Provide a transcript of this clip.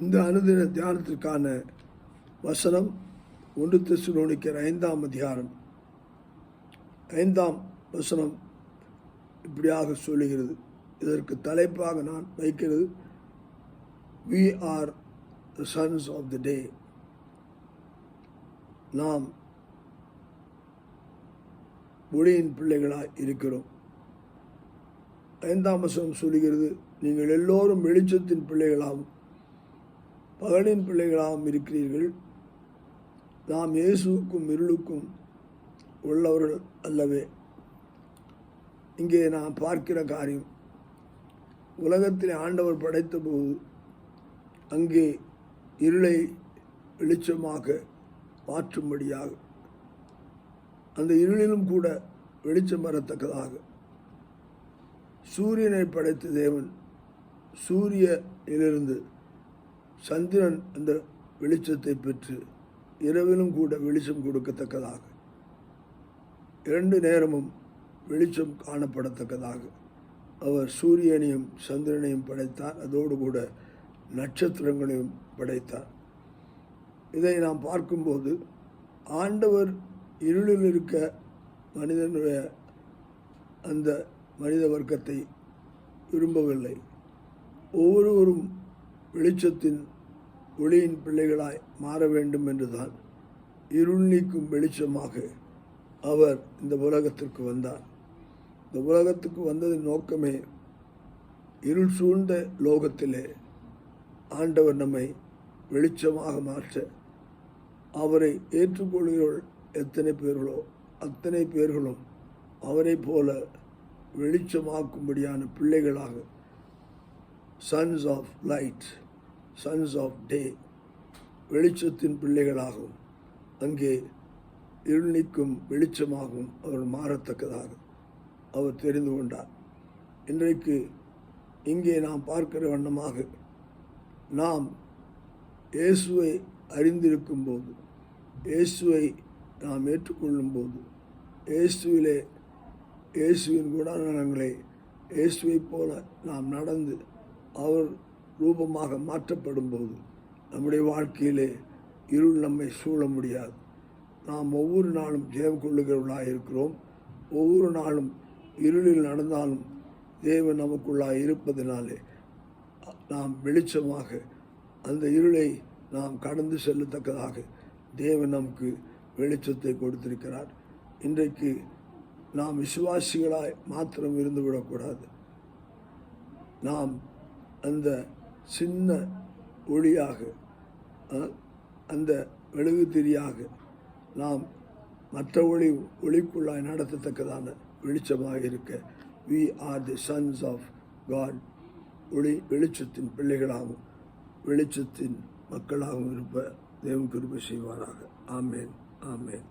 இந்த அனுதின தியானத்திற்கான வசனம் 1 தெசலோனிக்கர் 5ஆம் அதிகாரம் 5ஆம் வசனம் இப்படியாக சொல்லுகிறது. இதற்கு தலைப்பாக நான் வைக்கிறது, we are the sons of the day. நாம் ஒளியின் பிள்ளைகளாய் இருக்கிறோம். 5ஆம் வசனம் சொல்லுகிறது, நீங்கள் எல்லோரும் வெளிச்சத்தின் பிள்ளைகளாகவும் பகலின் பிள்ளைகளாகவும் இருக்கிறீர்கள். நாம் இயேசுவுக்கும் இருளுக்கும் உள்ளவர்கள் அல்லவே. இங்கே நான் பார்க்கிற காரியம், உலகத்தில் ஆண்டவர் படைத்த போது அங்கே இருளை வெளிச்சமாக மாற்றும்படியாக, அந்த இருளிலும் கூட வெளிச்சம் வரத்தக்கதாக சூரியனை படைத்த தேவன் சூரியனிலிருந்து சந்திரன் அந்த வெளிச்சத்தை பெற்று இரவிலும் கூட வெளிச்சம் கொடுக்கத்தக்கதாக, 2 நேரமும் வெளிச்சம் காணப்படத்தக்கதாக அவர் சூரியனையும் சந்திரனையும் படைத்தார். அதோடு கூட நட்சத்திரங்களையும் படைத்தார். இதை நாம் பார்க்கும்போது ஆண்டவர் இருளில் இருக்க மனிதனுடைய அந்த மனித வர்க்கத்தை விரும்பவில்லை. ஒவ்வொருவரும் வெளிச்சத்தின் ஒளியின் பிள்ளைகளாய் மாற வேண்டும் என்றுதான் இருள் நீக்கும் வெளிச்சமாக அவர் இந்த உலகத்திற்கு வந்தார். இந்த உலகத்துக்கு வந்ததின் நோக்கமே, இருள் சூழ்ந்த லோகத்திலே ஆண்டவர் நம்மை வெளிச்சமாக மாற்ற, அவரை ஏற்றுக்கொள்கிறவர்கள் எத்தனை பேர்களோ அத்தனை பேர்களும் அவரை போல வெளிச்சமாக்கும்படியான பிள்ளைகளாக, sons of light, sons of day, வெளிச்சத்தின் பிள்ளைகளாகவும் அங்கே இருள் நீக்கும் வெளிச்சமாகவும் அவர் மாறத்தக்கதாக அவர் தெரிந்து கொண்டார். இன்றைக்கு இங்கே நாம் பார்க்கிற வண்ணமாக, நாம் இயேசுவை அறிந்திருக்கும் போது, இயேசுவை நாம் ஏற்றுக்கொள்ளும் போது, இயேசுவின் குணநலங்களை இயேசுவை போல நாம் நடந்து அவர் ரூபமாக மாற்றப்படும் போது நம்முடைய வாழ்க்கையிலே இருள் நம்மை சூழ முடியாது. நாம் ஒவ்வொரு நாளும் ஜெயம் கொள்ளுகிறவர்களாக இருக்கிறோம். ஒவ்வொரு நாளும் இருளில் நடந்தாலும் தேவன் நமக்குள்ளாக இருப்பதினாலே நாம் வெளிச்சமாக அந்த இருளை நாம் கடந்து செல்லத்தக்கதாக தேவன் நமக்கு வெளிச்சத்தை கொடுத்திருக்கிறார். இன்றைக்கு நாம் விசுவாசிகளாய் மாத்திரம் இருந்து விடக்கூடாது. நாம் அந்த சின்ன ஒளியாக, அந்த மெழுகுதிரியாக நாம் மற்ற ஒளிக்குள்ளாய் நடத்தத்தக்கதான வெளிச்சமாக இருக்க, we are the sons of God. வெளிச்சத்தின் பிள்ளைகளாகவும் வெளிச்சத்தின் மக்களாகவும் இருப்ப தேவன் கிருபை செய்வாராக. ஆமேன், ஆமேன்.